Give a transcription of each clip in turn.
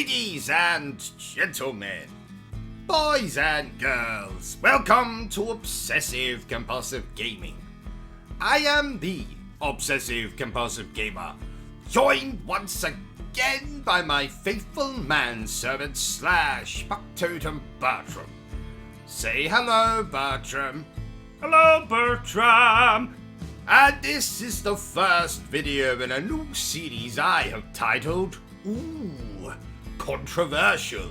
Ladies and gentlemen, boys and girls, welcome to Obsessive Compulsive Gaming. I am the Obsessive Compulsive Gamer, joined once again by my faithful manservant / factotum Bertrum. Say hello, Bertrum. Hello, Bertrum! And this is the first video in a new series I have titled, Controversial,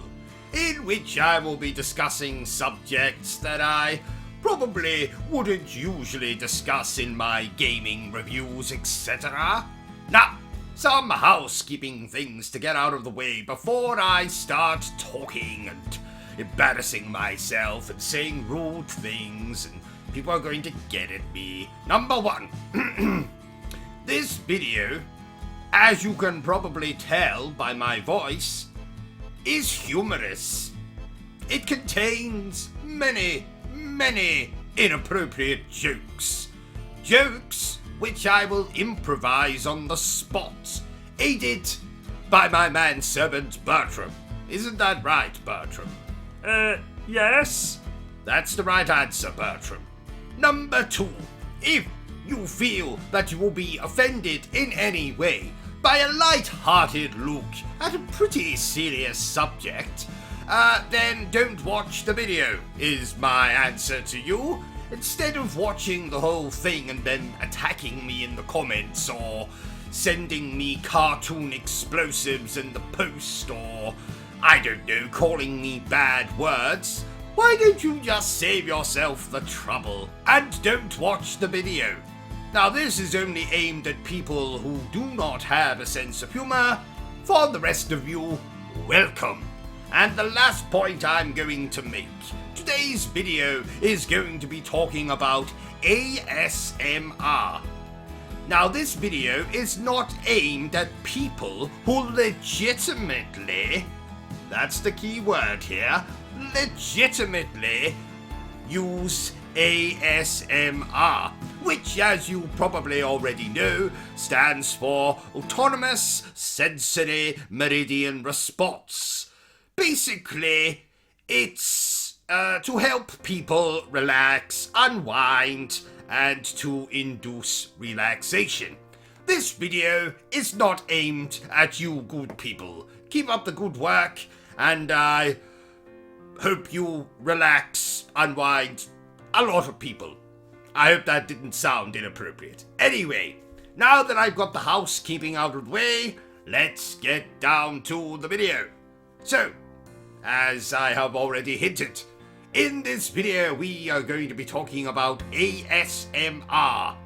in which I will be discussing subjects that I probably wouldn't usually discuss in my gaming reviews, etc. Now, some housekeeping things to get out of the way before I start talking and embarrassing myself and saying rude things and people are going to get at me. Number one, this video, as you can probably tell by my voice, is humorous. It contains many inappropriate jokes. Jokes which I will improvise on the spot, aided by my manservant Bertrum. Isn't that right, Bertrum? Yes? That's the right answer, Bertrum. Number two, if you feel that you will be offended in any way by a light-hearted look at a pretty serious subject, then don't watch the video, is my answer to you. Instead of watching the whole thing and then attacking me in the comments or sending me cartoon explosives in the post or, I don't know, calling me bad words, why don't you just save yourself the trouble and don't watch the video? Now, this is only aimed at people who do not have a sense of humor. For the rest of you, welcome. And the last point I'm going to make. Today's video is going to be talking about ASMR. Now, this video is not aimed at people who legitimately, that's the key word here, legitimately use ASMR, which, as you probably already know, stands for Autonomous Sensory Meridian Response. Basically, it's to help people relax, unwind, and to induce relaxation. This video is not aimed at you good people. Keep up the good work, and I hope you relax, unwind, a lot of people. I hope that didn't sound inappropriate. Anyway, now that I've got the housekeeping out of the way, let's get down to the video. So, as I have already hinted, in this video we are going to be talking about ASMR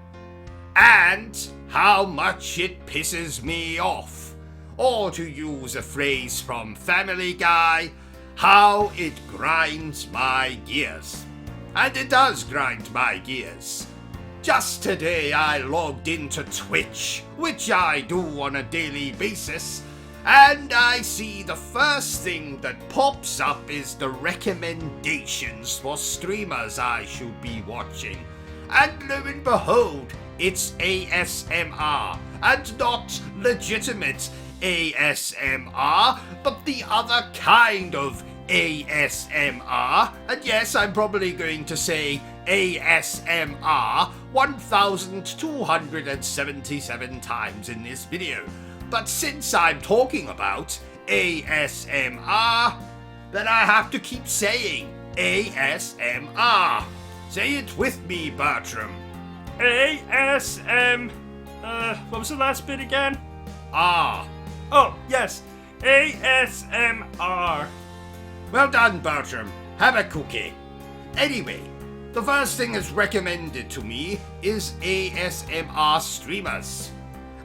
and how much it pisses me off, or to use a phrase from Family Guy, how it grinds my gears. And it does grind my gears. Just today I logged into Twitch, which I do on a daily basis, and I see the first thing that pops up is the recommendations for streamers I should be watching. And lo and behold, it's ASMR, and not legitimate ASMR, but the other kind of ASMR, and yes, I'm probably going to say ASMR 1,277 times in this video, but since I'm talking about ASMR, then I have to keep saying ASMR. Say it with me, Bertrum. What was the last bit again? Ah. Oh, yes, ASMR. Well done, Bertrum. Have a cookie. Anyway, the first thing that's recommended to me is ASMR streamers.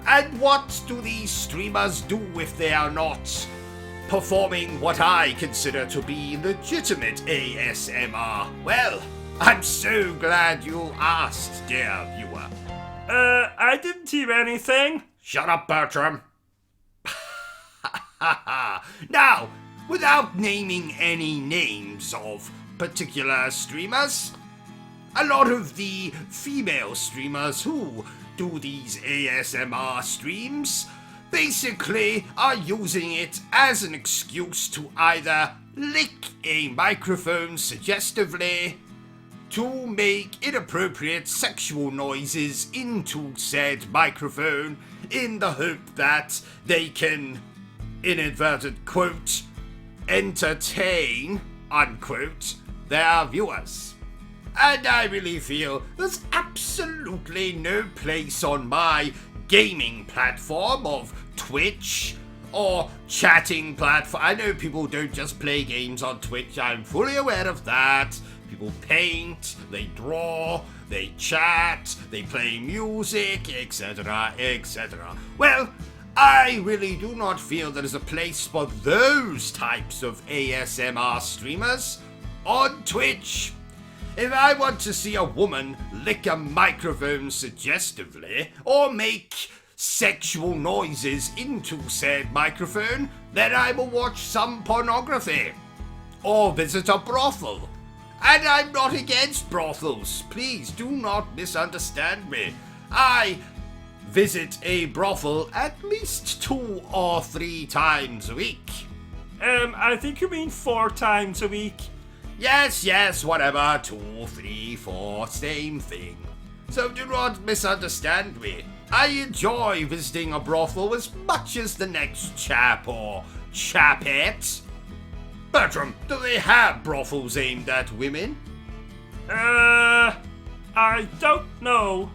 And what do these streamers do if they are not performing what I consider to be legitimate ASMR? Well, I'm so glad you asked, dear viewer. I didn't hear anything. Shut up, Bertrum. Now, without naming any names of particular streamers, a lot of the female streamers who do these ASMR streams basically are using it as an excuse to either lick a microphone suggestively, to make inappropriate sexual noises into said microphone in the hope that they can, in inverted quote, entertain, unquote, their viewers. And I really feel there's absolutely no place on my gaming platform of Twitch or chatting platform. I know people don't just play games on Twitch, I'm fully aware of that. People paint, they draw, they chat, they play music, etc., etc. Well, I really do not feel there is a place for those types of ASMR streamers on Twitch. If I want to see a woman lick a microphone suggestively or make sexual noises into said microphone, then I will watch some pornography or visit a brothel. And I'm not against brothels. Please do not misunderstand me. I visit a brothel at least 2 or 3 times a week. I think you mean 4 times a week. Yes, whatever. 2, 3, 4, same thing. So do not misunderstand me. I enjoy visiting a brothel as much as the next chap or chapette. Bertrum, do they have brothels aimed at women? I don't know.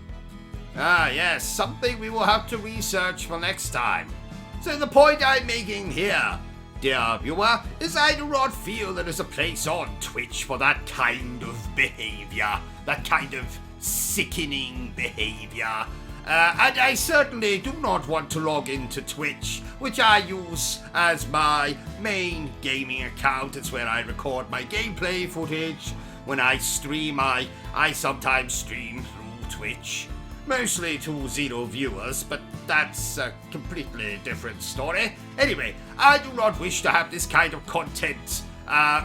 Ah, yes, something we will have to research for next time. So the point I'm making here, dear viewer, is I do not feel there is a place on Twitch for that kind of behavior, that kind of sickening behavior. And I certainly do not want to log into Twitch, which I use as my main gaming account. It's where I record my gameplay footage. When I stream, I sometimes stream through Twitch. Mostly to 0 viewers, but that's a completely different story. Anyway, I do not wish to have this kind of content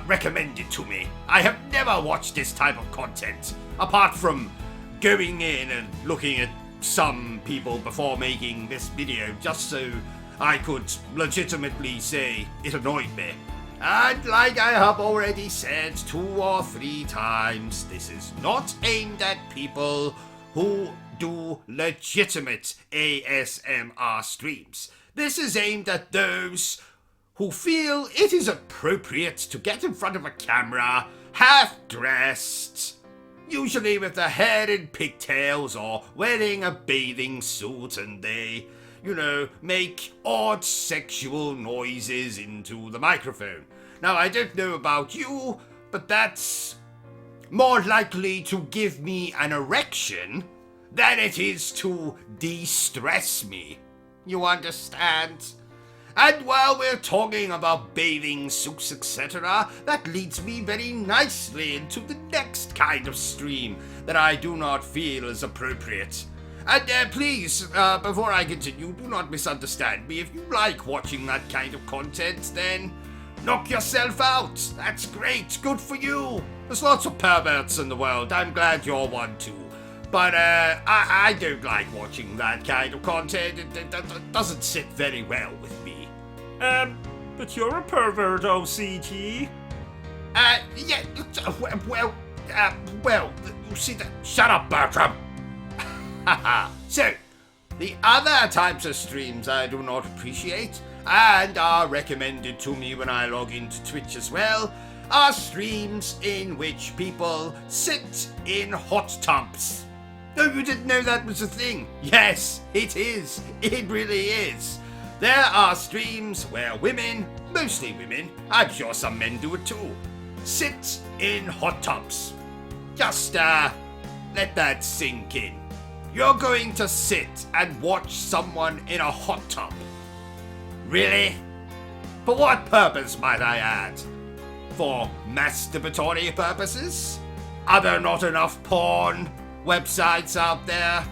recommended to me. I have never watched this type of content, apart from going in and looking at some people before making this video, just so I could legitimately say it annoyed me. And like I have already said 2 or 3 times, this is not aimed at people who do legitimate ASMR streams. This is aimed at those who feel it is appropriate to get in front of a camera, half-dressed, usually with their hair in pigtails or wearing a bathing suit, and they, make odd sexual noises into the microphone. Now, I don't know about you, but that's more likely to give me an erection than it is to de-stress me. You understand? And while we're talking about bathing suits, etc., that leads me very nicely into the next kind of stream that I do not feel is appropriate. And please, before I continue, do not misunderstand me. If you like watching that kind of content, then knock yourself out. That's great. Good for you. There's lots of perverts in the world. I'm glad you're one too. But I don't like watching that kind of content. It doesn't sit very well with me. But you're a pervert, O.C.G. Yeah, well, see, shut up, Bertrum. So, the other types of streams I do not appreciate, and are recommended to me when I log into Twitch as well, are streams in which people sit in hot tubs. Oh, you didn't know that was a thing? Yes, it is. It really is. There are streams where women, mostly women, I'm sure some men do it too, sit in hot tubs. Just, let that sink in. You're going to sit and watch someone in a hot tub. Really? For what purpose, might I add? For masturbatory purposes? Are there not enough porn websites out there?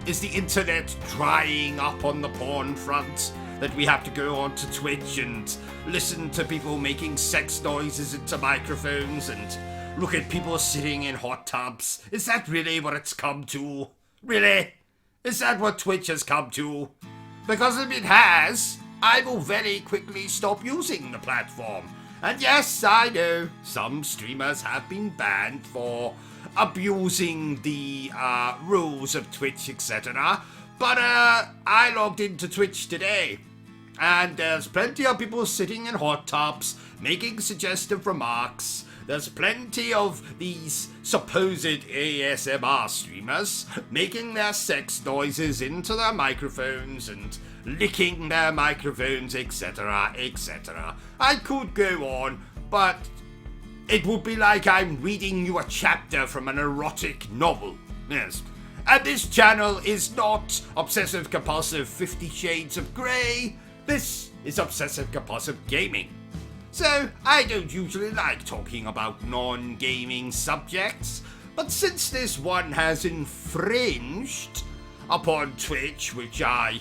Is the internet drying up on the porn front that we have to go onto Twitch and listen to people making sex noises into microphones and look at people sitting in hot tubs? Is that really what it's come to? Really? Is that what Twitch has come to? because if it has, I will very quickly stop using the platform. And yes, I know some streamers have been banned for abusing the rules of Twitch, etc. But I logged into Twitch today, and there's plenty of people sitting in hot tubs making suggestive remarks. There's plenty of these supposed ASMR streamers making their sex noises into their microphones and licking their microphones, etc., etc. I could go on, but it would be like I'm reading you a chapter from an erotic novel. Yes. And this channel is not Obsessive Compulsive 50 Shades of Grey. This is Obsessive Compulsive Gaming. So, I don't usually like talking about non-gaming subjects, but since this one has infringed upon Twitch, which I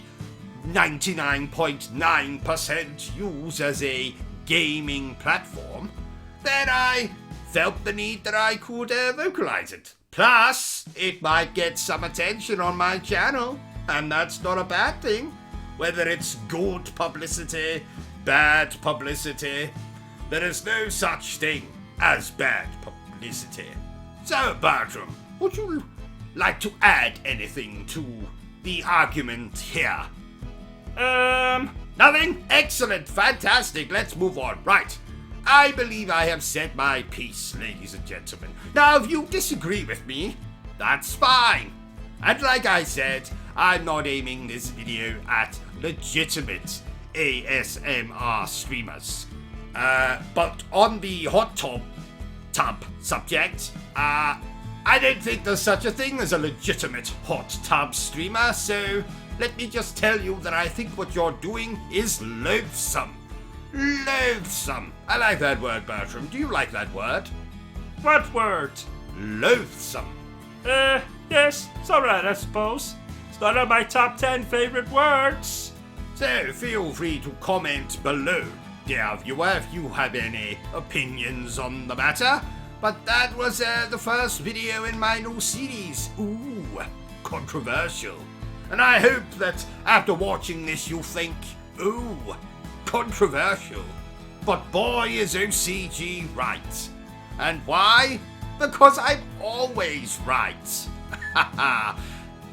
99.9% use as a gaming platform, then I felt the need that I could vocalize it. Plus, it might get some attention on my channel, and that's not a bad thing. Whether it's good publicity, bad publicity, there is no such thing as bad publicity. So, Bertrum, would you like to add anything to the argument here? Nothing? Excellent, fantastic, let's move on. Right, I believe I have said my piece, ladies and gentlemen. Now, if you disagree with me, that's fine. And like I said, I'm not aiming this video at legitimate ASMR streamers. But on the hot tub subject, I don't think there's such a thing as a legitimate hot tub streamer, so let me just tell you that I think what you're doing is loathsome. Loathsome. I like that word, Bertram. Do you like that word? What word? Loathsome. Yes, it's alright, I suppose. It's not on my top 10 favorite words. So feel free to comment below, dear viewer, if you have any opinions on the matter. But that was the first video in my new series. Ooh, controversial. And I hope that after watching this you'll think, ooh, controversial. But boy is O.C.G. right. And why? Because I'm always right.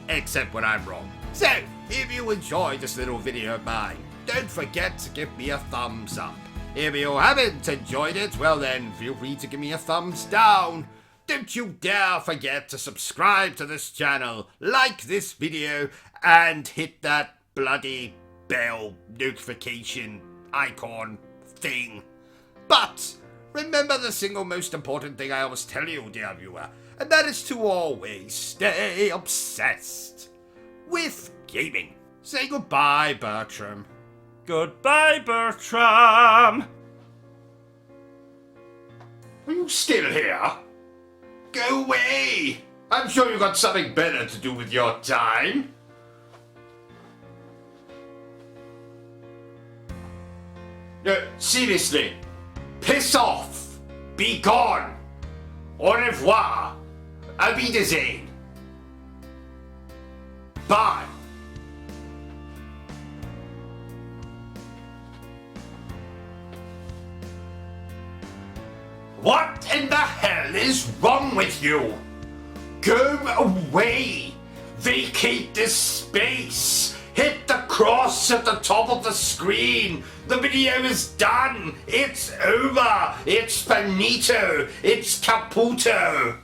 Except when I'm wrong. So, if you enjoyed this little video of mine, don't forget to give me a thumbs up. If you haven't enjoyed it, well then, feel free to give me a thumbs down. Don't you dare forget to subscribe to this channel, like this video, and hit that bloody bell notification icon thing. But remember the single most important thing I always tell you, dear viewer, and that is to always stay obsessed with gaming. Say goodbye, Bertram. Goodbye, Bertram. Are you still here? Go away! I'm sure you've got something better to do with your time. No, seriously. Piss off! Be gone! Au revoir! Auf Wiedersehen! Bye! What in the hell is wrong with you? Go away! Vacate this space! Hit the cross at the top of the screen! The video is done! It's over! It's finito! It's caputo!